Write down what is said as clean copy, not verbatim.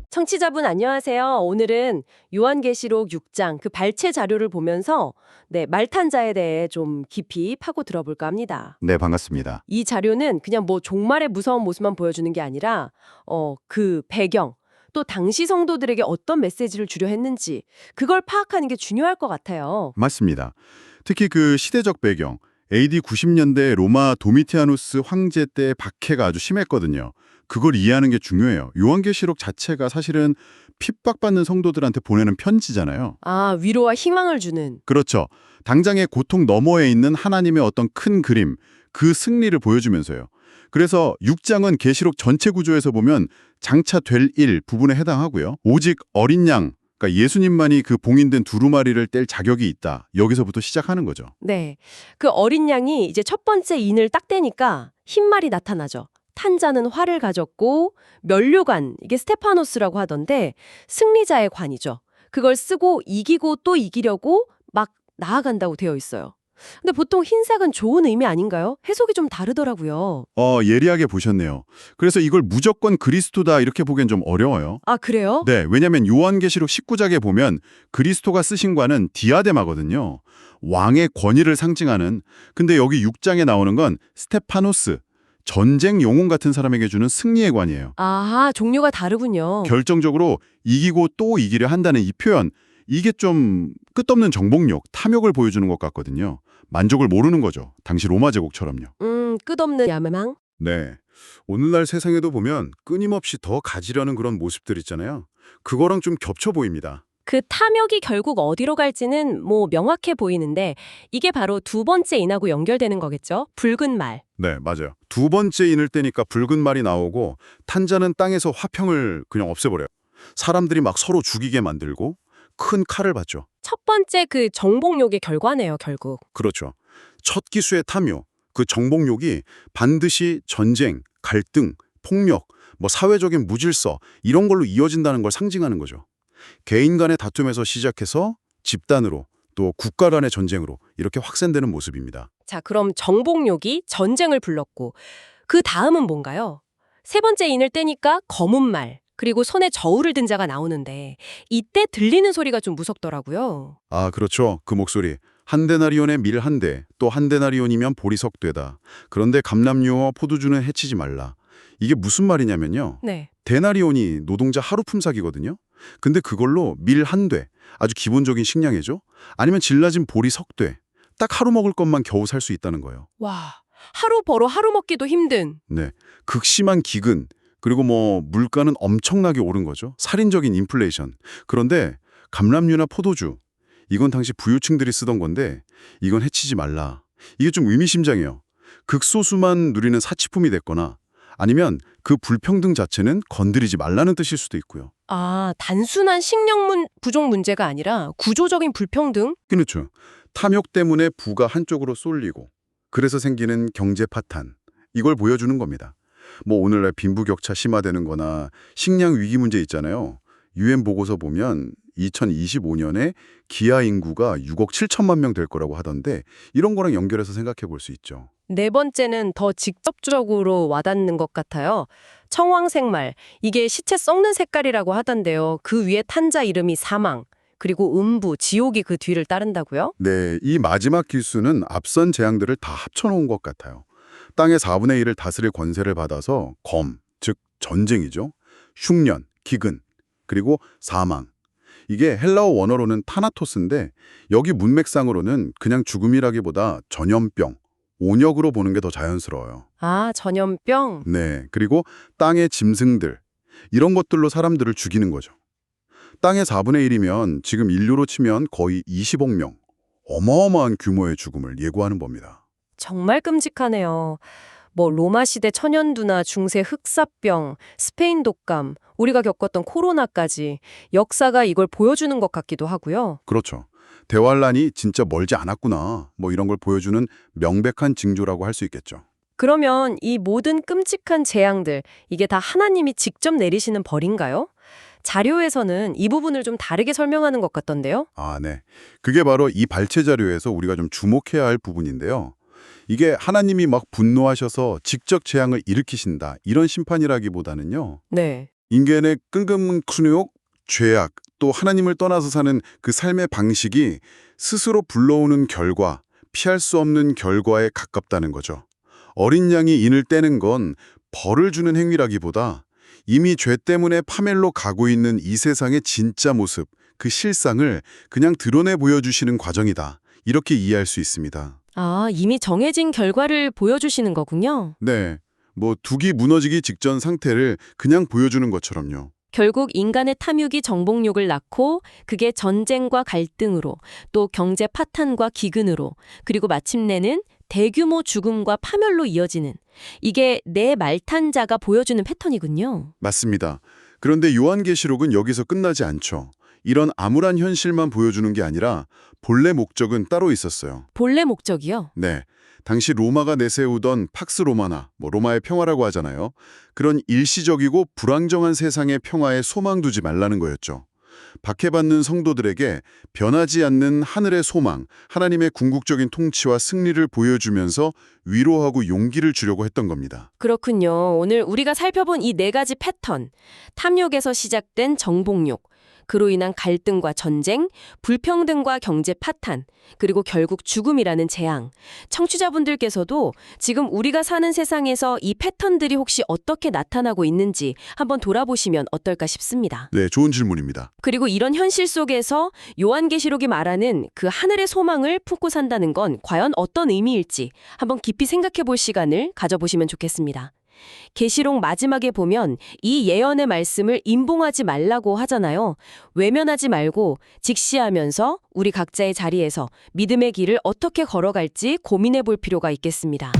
청취자분 안녕하세요. 오늘은 요한계시록 6장 그 발췌 자료를 보면서 말탄자에 대해 좀 깊이 파고 들어볼까 합니다. 네, 반갑습니다. 이 자료는 그냥 뭐 종말의 무서운 모습만 보여주는 게 아니라 그 배경, 또 당시 성도들에게 어떤 메시지를 주려 했는지 그걸 파악하는 게 중요할 것 같아요. 맞습니다. 특히 그 시대적 배경, AD 90년대 로마 도미티아누스 황제 때 박해가 아주 심했거든요. 그걸 이해하는 게 중요해요. 요한계시록 자체가 사실은 핍박받는 성도들한테 보내는 편지잖아요. 아, 위로와 희망을 주는. 그렇죠. 당장의 고통 너머에 있는 하나님의 어떤 큰 그림, 그 승리를 보여주면서요. 그래서 6장은 계시록 전체 구조에서 보면 장차 될 일 부분에 해당하고요. 오직 어린 양, 그러니까 예수님만이 그 봉인된 두루마리를 뗄 자격이 있다. 여기서부터 시작하는 거죠. 네. 그 어린 양이 이제 첫 번째 인을 딱 떼니까 흰말이 나타나죠. 탄자는 활을 가졌고 면류관, 이게 스테파노스라고 하던데 승리자의 관이죠. 그걸 쓰고 이기고 또 이기려고 막 나아간다고 되어 있어요. 근데 보통 흰색은 좋은 의미 아닌가요? 해석이 좀 다르더라고요. 예리하게 보셨네요. 그래서 이걸 무조건 그리스도다 이렇게 보기엔 좀 어려워요. 아, 그래요? 네, 왜냐하면 요한계시록 19장에 보면 그리스도가 쓰신 관은 디아데마거든요. 왕의 권위를 상징하는. 근데 여기 6장에 나오는 건 스테파노스, 전쟁 영웅 같은 사람에게 주는 승리의 관이에요. 아하, 종류가 다르군요. 결정적으로 이기고 또 이기려 한다는 이 표현, 이게 좀 끝없는 정복력, 탐욕을 보여주는 것 같거든요. 만족을 모르는 거죠. 당시 로마 제국처럼요. 끝없는 야매망? 네. 오늘날 세상에도 보면 끊임없이 더 가지려는 그런 모습들 있잖아요. 그거랑 좀 겹쳐 보입니다. 그 탐욕이 결국 어디로 갈지는 뭐 명확해 보이는데 이게 바로 두 번째 인하고 연결되는 거겠죠? 붉은 말. 네, 맞아요. 두 번째 인을 떼니까 붉은 말이 나오고 탄자는 땅에서 화평을 그냥 없애버려요. 사람들이 막 서로 죽이게 만들고 큰 칼을 받죠. 첫 번째 그 정복욕의 결과네요, 결국. 그렇죠. 첫 기수의 탐욕, 그 정복욕이 반드시 전쟁, 갈등, 폭력, 뭐 사회적인 무질서 이런 걸로 이어진다는 걸 상징하는 거죠. 개인 간의 다툼에서 시작해서 집단으로 또 국가 간의 전쟁으로 이렇게 확산되는 모습입니다. 자, 그럼 정복욕이 전쟁을 불렀고 그 다음은 뭔가요? 세 번째 인을 떼니까 검은 말, 그리고 손에 저울을 든 자가 나오는데 이때 들리는 소리가 좀 무섭더라고요. 아, 그렇죠. 그 목소리. 한 데나리온에 밀 한 대, 또 한 데나리온이면 보리석 되다. 그런데 감람류와 포도주는 해치지 말라. 이게 무슨 말이냐면요. 네. 데나리온이 노동자 하루 품삯이거든요. 근데 그걸로 밀 한 대, 아주 기본적인 식량이죠. 아니면 질라진 보리 석 대, 딱 하루 먹을 것만 겨우 살 수 있다는 거예요. 와, 하루 벌어 하루 먹기도 힘든. 네, 극심한 기근, 그리고 뭐 물가는 엄청나게 오른 거죠. 살인적인 인플레이션. 그런데 감람류나 포도주, 이건 당시 부유층들이 쓰던 건데 이건 해치지 말라. 이게 좀 의미심장해요. 극소수만 누리는 사치품이 됐거나 아니면 그 불평등 자체는 건드리지 말라는 뜻일 수도 있고요. 아, 단순한 식량 부족 문제가 아니라 구조적인 불평등? 그렇죠. 탐욕 때문에 부가 한쪽으로 쏠리고 그래서 생기는 경제 파탄. 이걸 보여주는 겁니다. 뭐 오늘날 빈부격차 심화되는 거나 식량 위기 문제 있잖아요. UN 보고서 보면 2025년에 기아 인구가 6억 7천만 명 될 거라고 하던데 이런 거랑 연결해서 생각해 볼 수 있죠. 네 번째는 더 직접적으로 와닿는 것 같아요. 청황색말, 이게 시체 썩는 색깔이라고 하던데요. 그 위에 탄자 이름이 사망, 그리고 음부, 지옥이 그 뒤를 따른다고요? 네, 이 마지막 기수는 앞선 재앙들을 다 합쳐놓은 것 같아요. 땅의 4분의 1을 다스릴 권세를 받아서 검, 즉 전쟁이죠. 흉년, 기근, 그리고 사망. 이게 헬라어 원어로는 타나토스인데 여기 문맥상으로는 그냥 죽음이라기보다 전염병, 온역으로 보는 게 더 자연스러워요. 아, 전염병? 네, 그리고 땅의 짐승들, 이런 것들로 사람들을 죽이는 거죠. 땅의 4분의 1이면 지금 인류로 치면 거의 20억 명, 어마어마한 규모의 죽음을 예고하는 겁니다. 정말 끔찍하네요. 뭐 로마 시대 천연두나 중세 흑사병, 스페인 독감, 우리가 겪었던 코로나까지 역사가 이걸 보여주는 것 같기도 하고요. 그렇죠. 대환란이 진짜 멀지 않았구나, 뭐 이런 걸 보여주는 명백한 징조라고 할 수 있겠죠. 그러면 이 모든 끔찍한 재앙들, 이게 다 하나님이 직접 내리시는 벌인가요? 자료에서는 이 부분을 좀 다르게 설명하는 것 같던데요. 아, 네. 그게 바로 이 발췌 자료에서 우리가 좀 주목해야 할 부분인데요. 이게 하나님이 막 분노하셔서 직접 재앙을 일으키신다 이런 심판이라기보다는요. 네. 인간의 끈끈한 굴욕, 죄악, 또 하나님을 떠나서 사는 그 삶의 방식이 스스로 불러오는 결과, 피할 수 없는 결과에 가깝다는 거죠. 어린 양이 인을 떼는 건 벌을 주는 행위라기보다 이미 죄 때문에 파멸로 가고 있는 이 세상의 진짜 모습, 그 실상을 그냥 드러내 보여주시는 과정이다. 이렇게 이해할 수 있습니다. 아, 이미 정해진 결과를 보여주시는 거군요. 네, 뭐 둑이 무너지기 직전 상태를 그냥 보여주는 것처럼요. 결국 인간의 탐욕이 정복욕을 낳고 그게 전쟁과 갈등으로 또 경제 파탄과 기근으로 그리고 마침내는 대규모 죽음과 파멸로 이어지는 이게 내 말탄자가 보여주는 패턴이군요. 맞습니다. 그런데 요한계시록은 여기서 끝나지 않죠. 이런 암울한 현실만 보여주는 게 아니라 본래 목적은 따로 있었어요. 본래 목적이요? 네, 당시 로마가 내세우던 팍스 로마나 로마의 평화라고 하잖아요. 그런 일시적이고 불안정한 세상의 평화에 소망 두지 말라는 거였죠. 박해받는 성도들에게 변하지 않는 하늘의 소망, 하나님의 궁극적인 통치와 승리를 보여주면서 위로하고 용기를 주려고 했던 겁니다. 그렇군요. 오늘 우리가 살펴본 이 네 가지 패턴, 탐욕에서 시작된 정복욕, 그로 인한 갈등과 전쟁, 불평등과 경제 파탄, 그리고 결국 죽음이라는 재앙. 청취자분들께서도 지금 우리가 사는 세상에서 이 패턴들이 혹시 어떻게 나타나고 있는지 한번 돌아보시면 어떨까 싶습니다. 네, 좋은 질문입니다. 그리고 이런 현실 속에서 요한계시록이 말하는 그 하늘의 소망을 품고 산다는 건 과연 어떤 의미일지 한번 깊이 생각해 볼 시간을 가져보시면 좋겠습니다. 계시록 마지막에 보면 이 예언의 말씀을 임봉하지 말라고 하잖아요. 외면하지 말고 직시하면서 우리 각자의 자리에서 믿음의 길을 어떻게 걸어갈지 고민해 볼 필요가 있겠습니다.